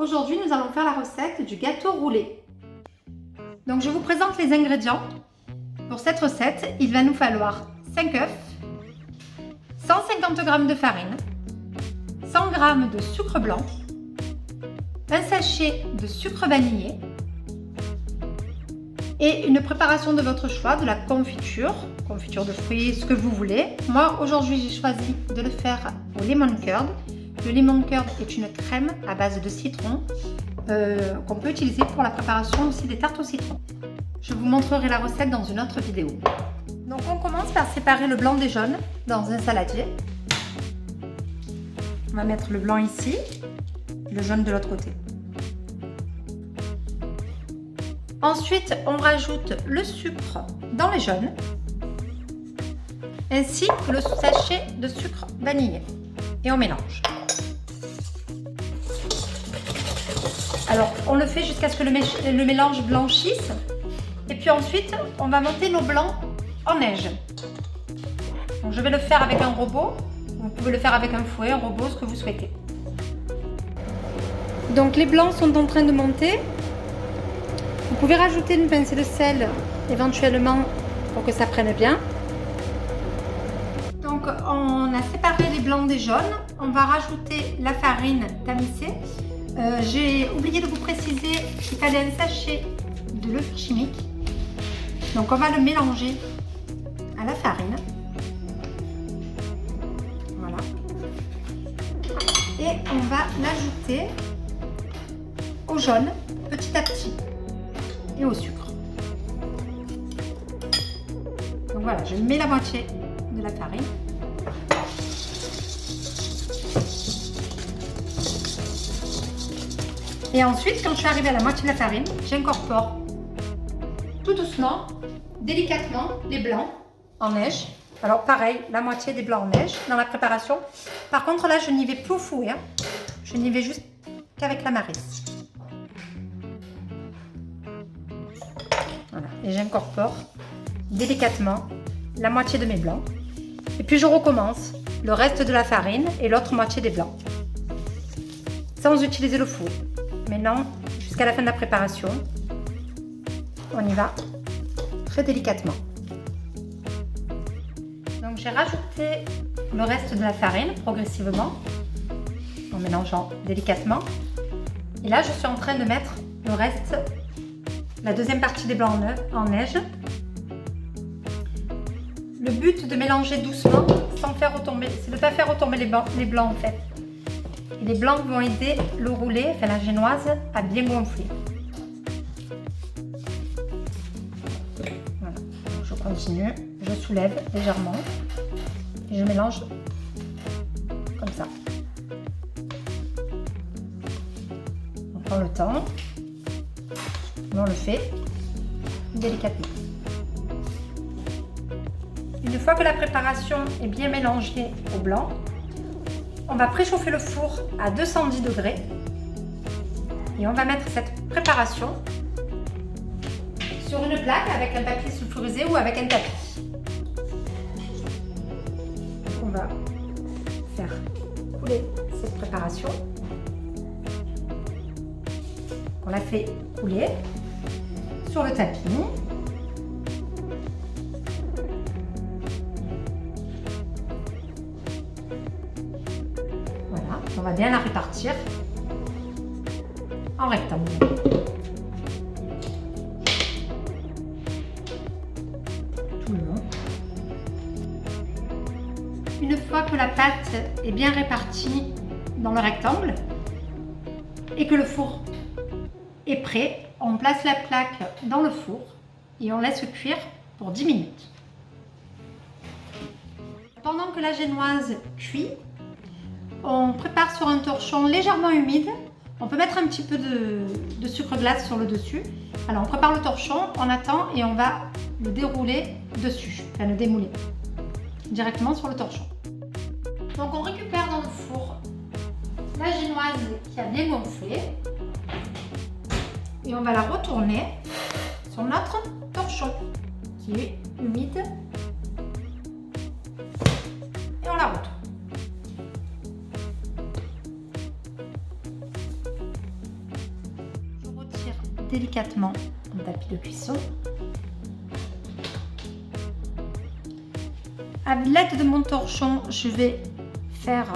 Aujourd'hui, nous allons faire la recette du gâteau roulé. Donc, je vous présente les ingrédients. Pour cette recette, il va nous falloir 5 œufs, 150 g de farine, 100 g de sucre blanc, un sachet de sucre vanillé et une préparation de votre choix, de la confiture de fruits, ce que vous voulez. Moi, aujourd'hui, j'ai choisi de le faire au lemon curd. Le lemon curd est une crème à base de citron qu'on peut utiliser pour la préparation aussi des tartes au citron. Je vous montrerai la recette dans une autre vidéo. Donc on commence par séparer le blanc des jaunes dans un saladier. On va mettre le blanc ici, le jaune de l'autre côté. Ensuite, on rajoute le sucre dans les jaunes, ainsi que le sachet de sucre vanillé. Et on mélange. Alors, on le fait jusqu'à ce que le mélange blanchisse. Et puis ensuite, on va monter nos blancs en neige. Donc, je vais le faire avec un robot. Vous pouvez le faire avec un fouet, un robot, ce que vous souhaitez. Donc, les blancs sont en train de monter. Vous pouvez rajouter une pincée de sel éventuellement pour que ça prenne bien. Donc, on a séparé les blancs des jaunes. On va rajouter la farine tamisée. J'ai oublié de vous préciser qu'il fallait un sachet de l'œuf chimique. Donc on va le mélanger à la farine. Voilà. Et on va l'ajouter au jaune petit à petit et au sucre. Donc voilà, je mets la moitié de la farine. Et ensuite, quand je suis arrivée à la moitié de la farine, j'incorpore tout doucement, délicatement, les blancs en neige. Alors pareil, la moitié des blancs en neige dans la préparation. Par contre là, je n'y vais plus au fouet, hein. Je n'y vais juste qu'avec la maryse. Voilà, et j'incorpore délicatement la moitié de mes blancs. Et puis je recommence le reste de la farine et l'autre moitié des blancs. Sans utiliser le fouet. Maintenant, jusqu'à la fin de la préparation, on y va très délicatement. Donc j'ai rajouté le reste de la farine progressivement, en mélangeant délicatement. Et là, je suis en train de mettre le reste, la deuxième partie des blancs en neige. Le but de mélanger doucement, sans faire retomber, c'est de ne pas faire retomber les blancs en fait. Et les blancs vont aider le roulé, enfin la génoise, à bien gonfler. Voilà. Donc je continue, je soulève légèrement et je mélange comme ça. On prend le temps, on le fait délicatement. Une fois que la préparation est bien mélangée au blanc, on va préchauffer le four à 210 degrés et on va mettre cette préparation sur une plaque avec un papier sulfurisé ou avec un tapis. On va faire couler cette préparation. On la fait couler sur le tapis. On va bien la répartir en rectangle. Tout le long. Une fois que la pâte est bien répartie dans le rectangle et que le four est prêt, on place la plaque dans le four et on laisse cuire pour 10 minutes. Pendant que la génoise cuit, on prépare sur un torchon légèrement humide. On peut mettre un petit peu de sucre glace sur le dessus. Alors on prépare le torchon, on attend et on va le dérouler dessus, enfin le démouler directement sur le torchon. Donc on récupère dans le four la génoise qui a bien gonflé et on va la retourner sur notre torchon qui est humide et on la retourne. délicatement mon tapis de cuisson. À l'aide de mon torchon, je vais faire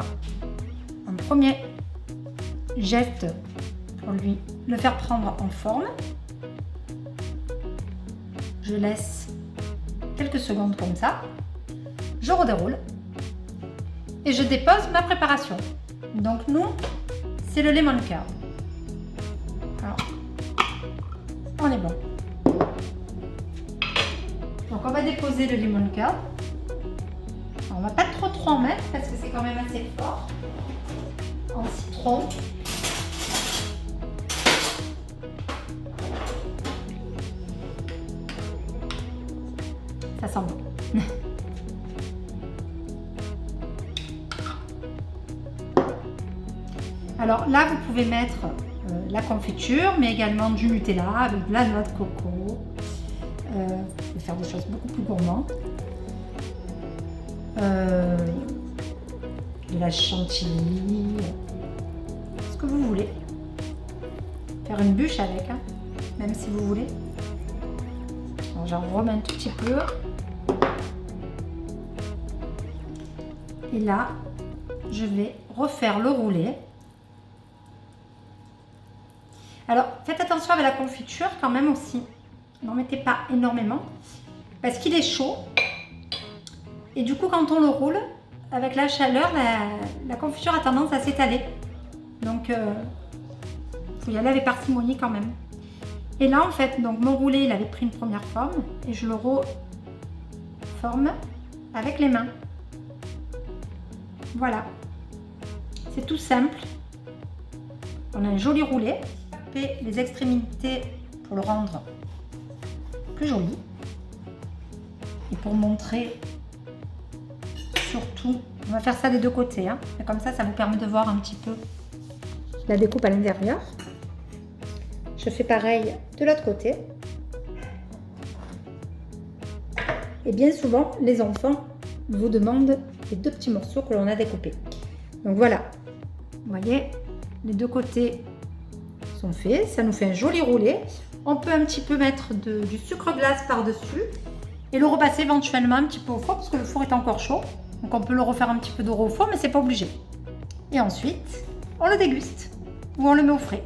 un premier geste pour lui le faire prendre en forme. Je laisse quelques secondes comme ça. Je redéroule et je dépose ma préparation. Donc nous, c'est le lemon curd. Alors, on est bon. Donc on va déposer le lemon curd. Alors, on va pas trop en mettre parce que c'est quand même assez fort. En citron. Ça sent bon. Alors là, vous pouvez mettre la confiture, mais également du Nutella avec de la noix de coco. Vous pouvez faire des choses beaucoup plus gourmandes. De la chantilly, ce que vous voulez. Faire une bûche avec, hein, même si vous voulez. Alors, j'en remets un tout petit peu. Et là, je vais refaire le roulé. Alors, faites attention avec la confiture quand même aussi. N'en mettez pas énormément parce qu'il est chaud. Et du coup, quand on le roule, avec la chaleur, la confiture a tendance à s'étaler. Donc, il faut y aller avec parcimonie quand même. Et là, en fait, donc mon roulé, il avait pris une première forme et je le reforme avec les mains. Voilà. C'est tout simple. On a un joli roulé. Les extrémités pour le rendre plus joli. Et pour montrer surtout, on va faire ça des deux côtés, hein. Et comme ça vous permet de voir un petit peu la découpe à l'intérieur. Je fais pareil de l'autre côté. Et bien souvent, les enfants vous demandent les deux petits morceaux que l'on a découpés. Donc voilà, vous voyez, les deux côtés sont faits. Ça nous fait un joli roulé. On peut un petit peu mettre du sucre glace par-dessus et le repasser éventuellement un petit peu au four parce que le four est encore chaud. Donc on peut le refaire un petit peu doré au four, mais c'est pas obligé. Et ensuite, on le déguste ou on le met au frais.